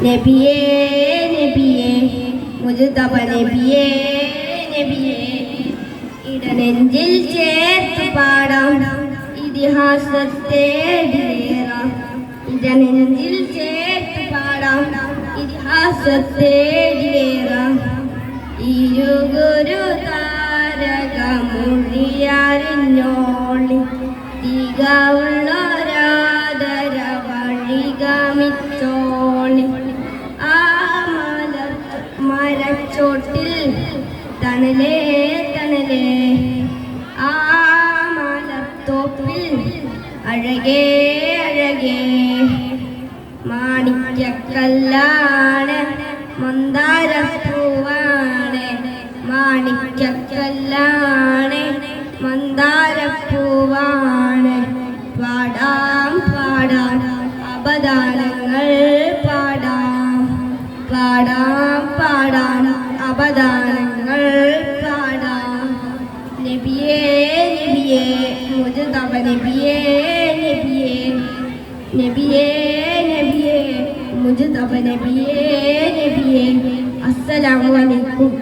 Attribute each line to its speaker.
Speaker 1: നബിയേ നബിയേ മുജ്തബ നബിയേ നബിയേ ഇടനെഞ്ചിൽ ചേർത്ത് പാടാം ഇതിഹാസത്തെ ഇടനെഞ്ചിൽ ചേർത്ത് പാടാം ഇതിഹാസത്തെ ഇരുഗുരു താരകമൊഴിയാറിഞ്ഞോളി തികവുള്ളൊരാദര വഴികമിച്ചോളി ആ മരച്ചോട്ടിൽ തണലേ തണലേ ആ മലത്തോപ്പിൽ അഴകേ അഴകേ മാണിക്യക്കല്ലാണ് മന്ദാരപ്പൂവാണ് മാണിക്യക്കല്ലാണ് മന്ദാരപ്പൂവാണ് പാടാം പാടാം അപദാനങ്ങൾ പാടാം പാടാം പാടാം അപദാനങ്ങൾ പാടാം നബിയേ നബിയേ മുജ്തബ നബിയേ നബിയേ നബിയേ നബിയേ മുജ്തബ നബിയേ നബിയേ അസ്സലാമു അലൈക്കും.